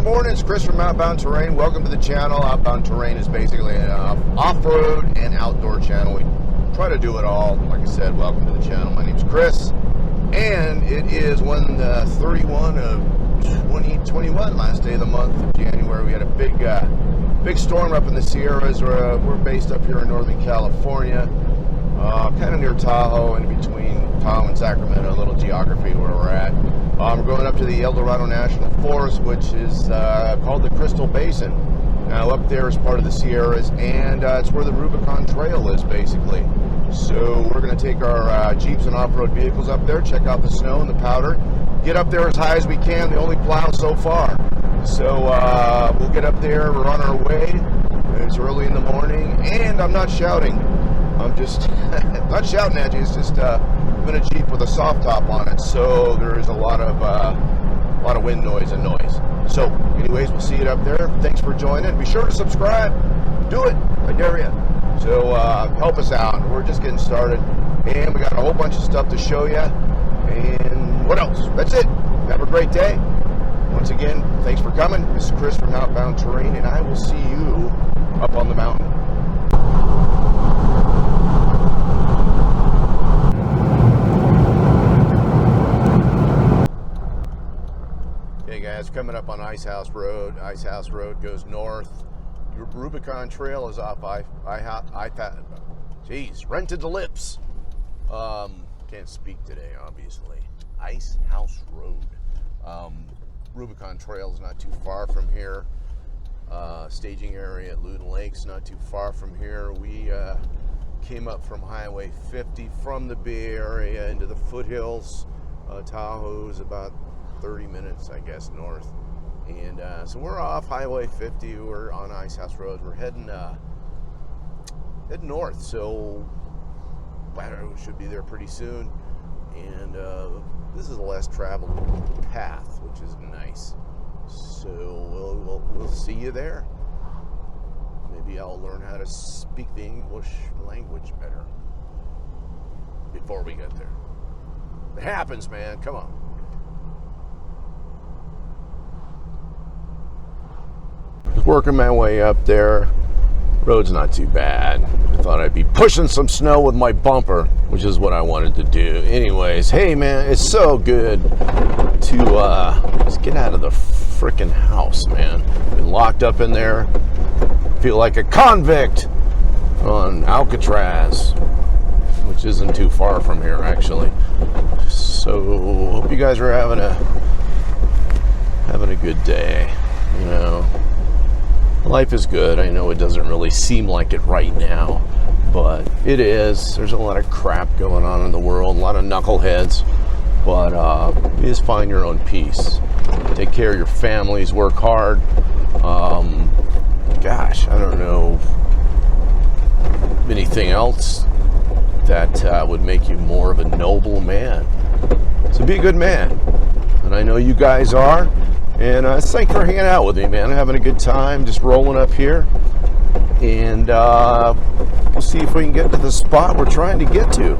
morning, it's Chris from Outbound Terrain. Welcome to the channel. Outbound Terrain is basically an off-road and outdoor channel. We try to do it all. Like I said, welcome to the channel. My name's Chris, and it is 1/31 of 2021, last day of the month of January. We had a big storm up in the Sierras. We're based up here in Northern California, kind of near Tahoe, in between Tahoe and Sacramento, a little geography where we're at. We're going up to the El Dorado National Forest, which is called the Crystal Basin. Now up there is part of the Sierras, and it's where the Rubicon Trail is, basically. So we're going to take our Jeeps and off-road vehicles up there, check out the snow and the powder, get up there as high as we can. The only plow so far. So we'll get up there, we're on our way. It's early in the morning, and I'm not shouting. I'm just not shouting at you. It's just I'm in a Jeep with a soft top on it, so there is a lot of wind noise and noise. So, anyways, we'll see you up there. Thanks for joining. Be sure to subscribe. Do it. I dare you. So help us out. We're just getting started, and we got a whole bunch of stuff to show you. And what else? That's it. Have a great day. Once again, thanks for coming. This is Chris from Outbound Terrain, and I will see you up on the mountain. Hey guys, coming up on Ice House Road. Ice House Road goes north. Your Rubicon Trail is off rented to lips. Can't speak today, obviously. Ice House Road. Rubicon Trail is not too far from here. Staging area at Loudon Lake's not too far from here. We came up from Highway 50 from the Bay Area into the foothills. Tahoe's about 30 minutes, I guess, north. And so we're off Highway 50. We're on Ice House Road. We're heading north. So I should be there pretty soon. And this is a less traveled path, which is nice. So we'll see you there. Maybe I'll learn how to speak the English language better before we get there. It happens, man. Come on. Working my way up there. Road's not too bad. I thought I'd be pushing some snow with my bumper, which is what I wanted to do. Anyways, hey man, it's so good to just get out of the freaking house, man. Been locked up in there. Feel like a convict on Alcatraz, which isn't too far from here, actually. So hope you guys are having a good day. You know, life is good. I know it doesn't really seem like it right now, but it is. There's a lot of crap going on in the world, a lot of knuckleheads, but you just find your own peace. Take care of your families, work hard. Gosh, I don't know anything else that would make you more of a noble man. So be a good man, and I know you guys are. And thanks for hanging out with me, man. I'm having a good time, just rolling up here. And we'll see if we can get to the spot we're trying to get to.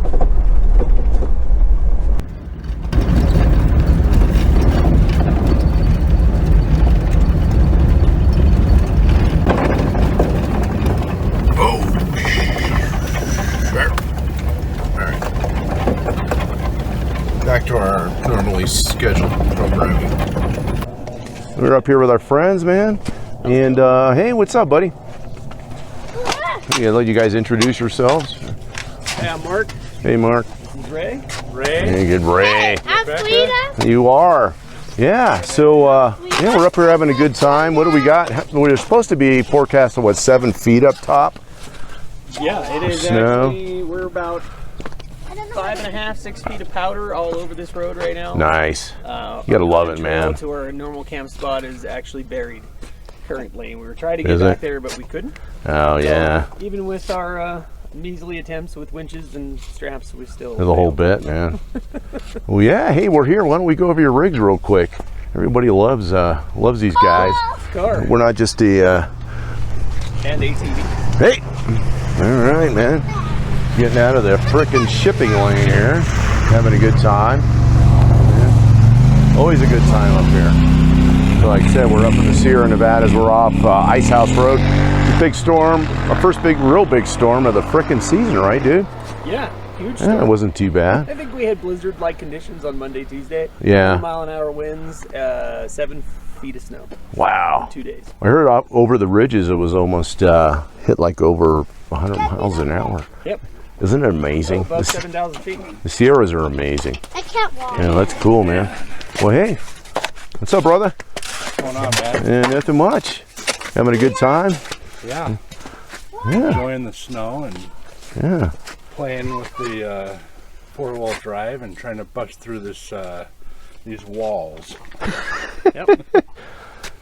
Oh, sure. All right. Back to our normally scheduled programming. We're up here with our friends, man. And hey, what's up, buddy? Yeah, let you guys introduce yourselves. Hey, I'm Mark. Hey, Mark. This is Ray. Ray. Hey, good Ray. Hey, I'm Frida. You are. Yeah. So yeah, we're up here having a good time. What do we got? We're supposed to be forecasting what, 7 feet up top? Yeah, it is snow. Actually. We're about 5.5, 6 feet of powder all over this road right now. Nice. You gotta love it, man. To our normal camp spot is actually buried currently. We were trying to get back there, but we couldn't. Oh, yeah. So, even with our measly attempts with winches and straps, we still. The whole bit, man. Well, yeah. Hey, we're here. Why don't we go over your rigs real quick? Everybody loves these guys. Car. We're not just the. And ATV. Hey. All right, man. Getting out of the frickin' shipping lane here. Having a good time. Yeah. Always a good time up here. So like I said, we're up in the Sierra Nevadas. We're off Ice House Road. Big storm, our first real big storm of the frickin' season, right, dude? Yeah, huge storm. Yeah, it wasn't too bad. I think we had blizzard-like conditions on Monday, Tuesday. Yeah. 100-mile-an-hour winds, 7 feet of snow. Wow. In 2 days. I heard over the ridges it was almost hit like over 100 miles an hour. Yep. Isn't it amazing? Above 7,000 feet. The Sierras are amazing. I can't walk. Yeah, that's cool, man. Well, hey, what's up, brother? What's going on, man? Nothing much. Having a good time? Yeah. Yeah. Enjoying the snow and Yeah. playing with the four-wheel drive and trying to bust through this these walls. Yep.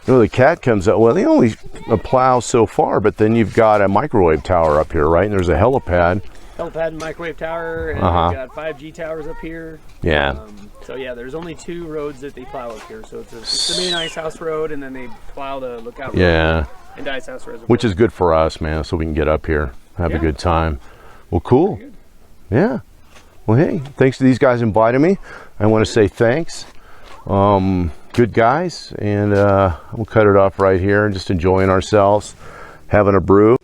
The cat comes out. Well, they only plow so far, but then you've got a microwave tower up here, right? And there's a helipad. Helipad and microwave tower, and Uh-huh. we've got 5G towers up here. Yeah. So yeah, there's only 2 roads that they plow up here. So it's the main Ice House Road, and then they plow the Lookout Road Yeah. and Ice House Reservoir. Which is good for us, man, so we can get up here, have a Yeah. good time. Well, cool. Very good. Yeah. Well, hey, thanks to these guys inviting me. I want to say thanks. Good guys, and we'll cut it off right here. Just enjoying ourselves, having a brew.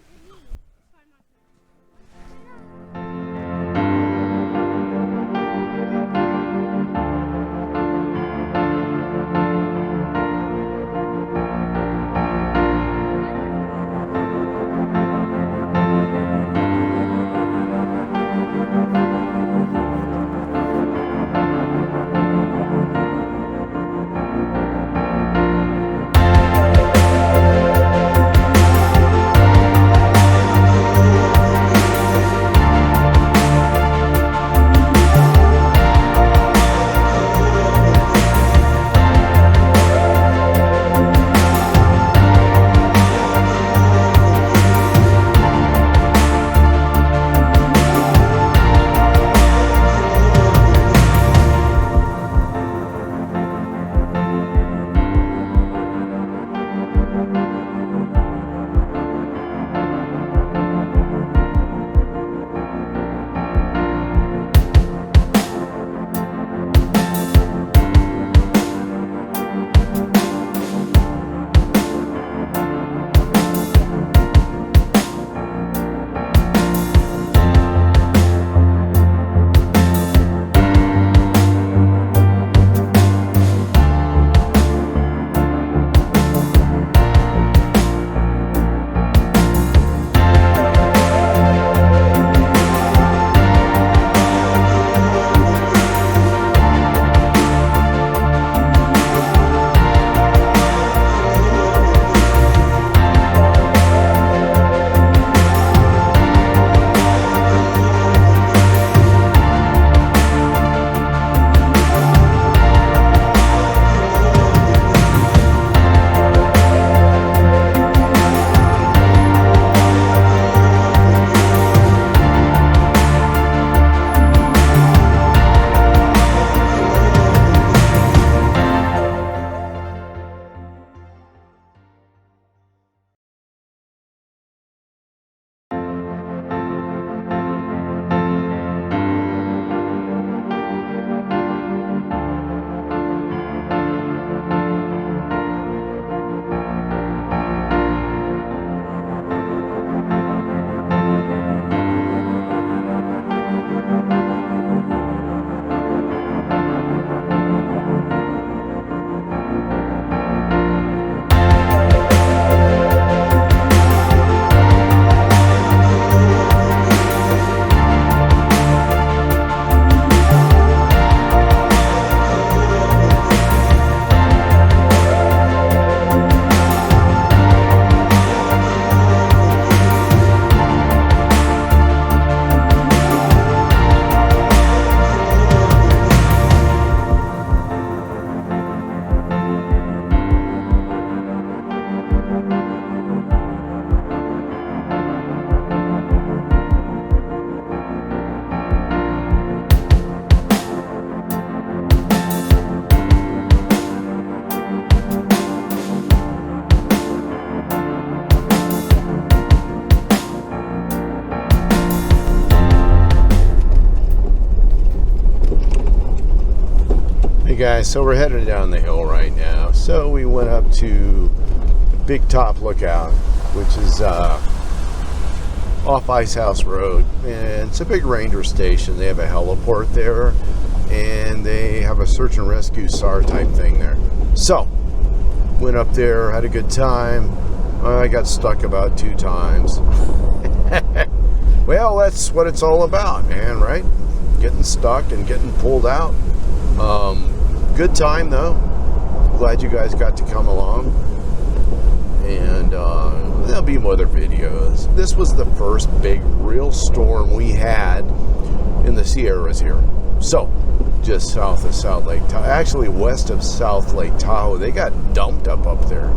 guys, so we're headed down the hill right now. So we went up to Big Top Lookout, which is off Ice House Road, and it's a big ranger station. They have a heliport there, and they have a search and rescue SAR type thing there. So went up there, had a good time. I got stuck about 2 times. Well, that's what it's all about, man, right? Getting stuck and getting pulled out. Good time though. Glad you guys got to come along. And there'll be more other videos. This was the first big real storm we had in the Sierras here. So, just south of South Lake Tahoe, actually west of South Lake Tahoe. They got dumped up there.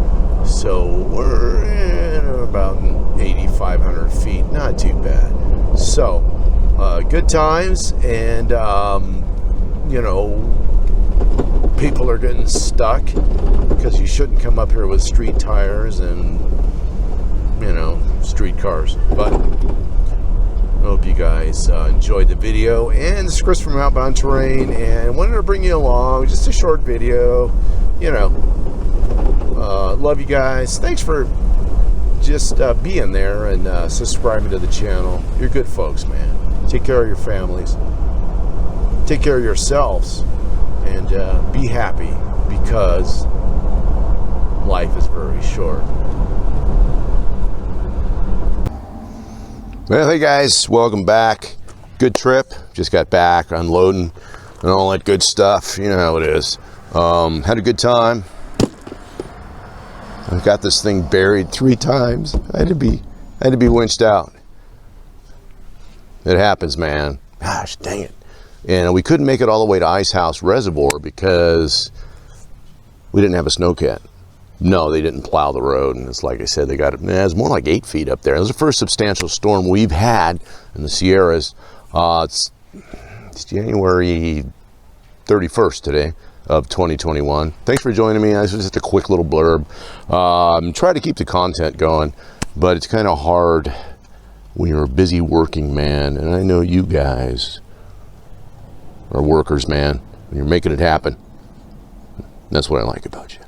So we're about 8,500 feet, not too bad. So, good times, and you know, people are getting stuck because you shouldn't come up here with street tires and, you know, street cars. But I hope you guys enjoyed the video. And this is Chris from Outbound Terrain, and wanted to bring you along, just a short video, you know. Love you guys. Thanks for just being there and subscribing to the channel. You're good folks, man. Take care of your families. Take care of yourselves. And be happy, because life is very short. Well, hey guys, welcome back. Good trip. Just got back, unloading and all that good stuff. You know how it is. Had a good time. I got this thing buried 3 times. I had to be winched out. It happens, man. Gosh, dang it. And we couldn't make it all the way to Ice House Reservoir because we didn't have a snowcat. No, they didn't plow the road. And it's like I said, they got it. It's more like 8 feet up there. It was the first substantial storm we've had in the Sierras. It's January 31st today of 2021. Thanks for joining me. This was just a quick little blurb. Try to keep the content going, but it's kind of hard when you're a busy working man. And I know you guys are workers, man. You're making it happen. That's what I like about you.